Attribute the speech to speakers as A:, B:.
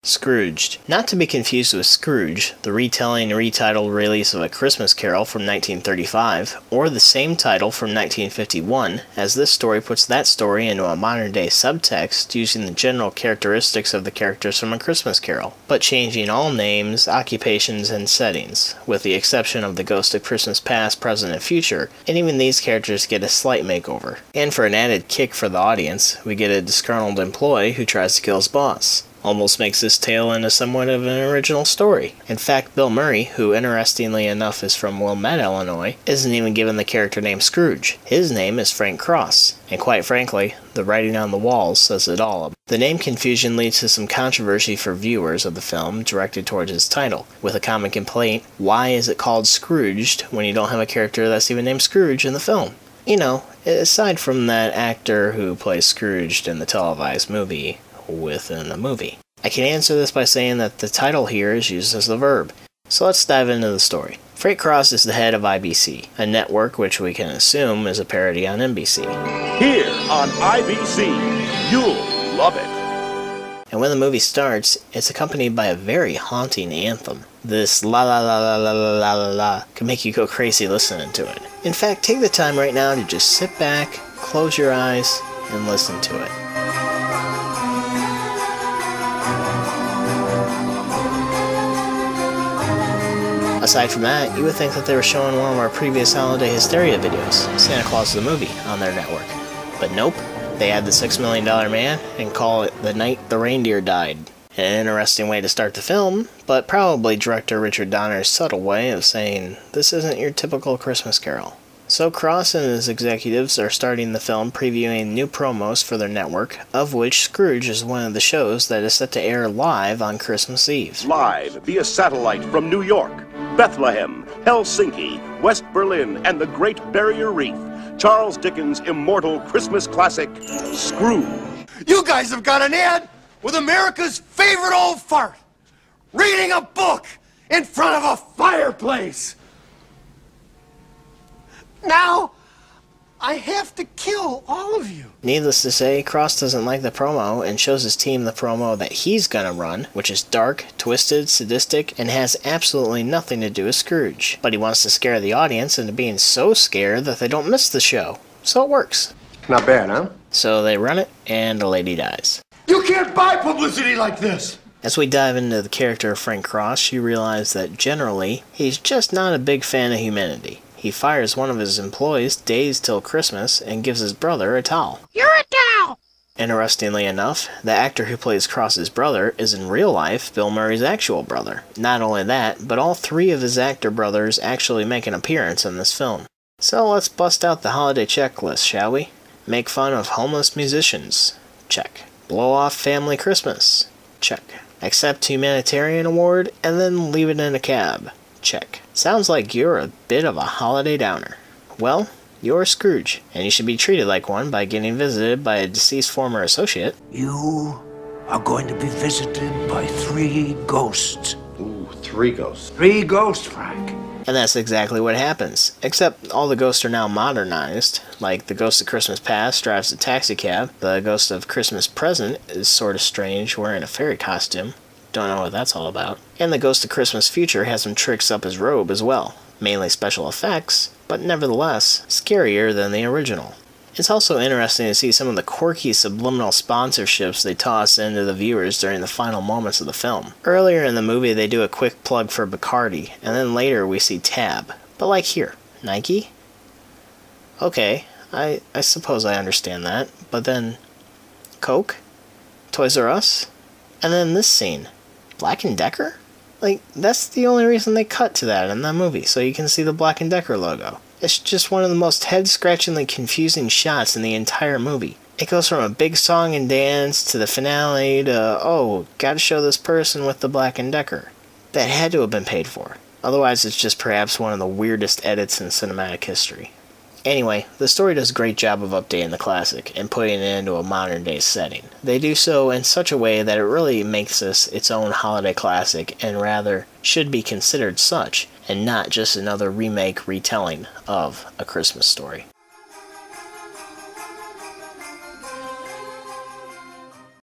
A: Scrooged. Not to be confused with Scrooge, the retelling and retitled release of A Christmas Carol from 1935, or the same title from 1951, as this story puts that story into a modern-day subtext using the general characteristics of the characters from A Christmas Carol, but changing all names, occupations, and settings, with the exception of the ghost of Christmas past, present, and future, and even these characters get a slight makeover. And for an added kick for the audience, we get a disgruntled employee who tries to kill his boss. Almost makes this tale into somewhat of an original story. In fact, Bill Murray, who interestingly enough is from Wilmette, Illinois, isn't even given the character name Scrooge. His name is Frank Cross, and quite frankly, the writing on the walls says it all. The name confusion leads to some controversy for viewers of the film directed towards its title, with a common complaint, why is it called Scrooged when you don't have a character that's even named Scrooge in the film? You know, aside from that actor who plays Scrooged in the televised movie within the movie. I can answer this by saying that the title here is used as the verb. So let's dive into the story. Frank Cross is the head of IBC, a network which we can assume is a parody on NBC.
B: Here on IBC, you'll love it.
A: And when the movie starts, it's accompanied by a very haunting anthem. This la la la la la la la la la can make you go crazy listening to it. In fact, take the time right now to just sit back, close your eyes, and listen to it. Aside from that, you would think that they were showing one of our previous holiday Hysteria videos, Santa Claus the Movie, on their network. But nope, they add the $6 Million Man and call it The Night the Reindeer Died. An interesting way to start the film, but probably director Richard Donner's subtle way of saying, this isn't your typical Christmas Carol. So Cross and his executives are starting the film previewing new promos for their network, of which Scrooge is one of the shows that is set to air live on Christmas Eve.
B: Live via satellite from New York, Bethlehem, Helsinki, West Berlin, and the Great Barrier Reef, Charles Dickens' immortal Christmas classic, Scrooge.
C: You guys have got an ad with America's favorite old fart, reading a book in front of a fireplace. Now, I have to kill all of you.
A: Needless to say, Cross doesn't like the promo and shows his team the promo that he's gonna run, which is dark, twisted, sadistic, and has absolutely nothing to do with Scrooge. But he wants to scare the audience into being so scared that they don't miss the show. So it works.
C: Not bad, huh?
A: So they run it, and a lady dies.
C: You can't buy publicity like this!
A: As we dive into the character of Frank Cross, you realize that generally, he's just not a big fan of humanity. He fires one of his employees days till Christmas and gives his brother a towel.
D: You're a towel!
A: Interestingly enough, the actor who plays Cross's brother is in real life Bill Murray's actual brother. Not only that, but all three of his actor brothers actually make an appearance in this film. So let's bust out the holiday checklist, shall we? Make fun of homeless musicians. Check. Blow off family Christmas. Check. Accept humanitarian award and then leave it in a cab. Check. Sounds like you're a bit of a holiday downer. Well, you're Scrooge, and you should be treated like one by getting visited by a deceased former associate.
E: You are going to be visited by 3 ghosts.
C: Ooh, 3 ghosts.
E: 3 ghosts, Frank.
A: And that's exactly what happens, except all the ghosts are now modernized. Like the ghost of Christmas past drives a taxi cab, the ghost of Christmas present is sort of strange wearing a fairy costume. Don't know what that's all about. And the Ghost of Christmas Future has some tricks up his robe as well. Mainly special effects, but nevertheless, scarier than the original. It's also interesting to see some of the quirky subliminal sponsorships they toss into the viewers during the final moments of the film. Earlier in the movie they do a quick plug for Bacardi, and then later we see Tab. But like here, Nike? Okay, I suppose I understand that, but then Coke? Toys R Us? And then this scene. Black & Decker? Like, that's the only reason they cut to that in that movie, so you can see the Black & Decker logo. It's just one of the most head-scratchingly confusing shots in the entire movie. It goes from a big song and dance to the finale to, oh, gotta show this person with the Black & Decker. That had to have been paid for. Otherwise, it's just perhaps one of the weirdest edits in cinematic history. Anyway, the story does a great job of updating the classic and putting it into a modern-day setting. They do so in such a way that it really makes this its own holiday classic and rather should be considered such, and not just another remake retelling of A Christmas Story.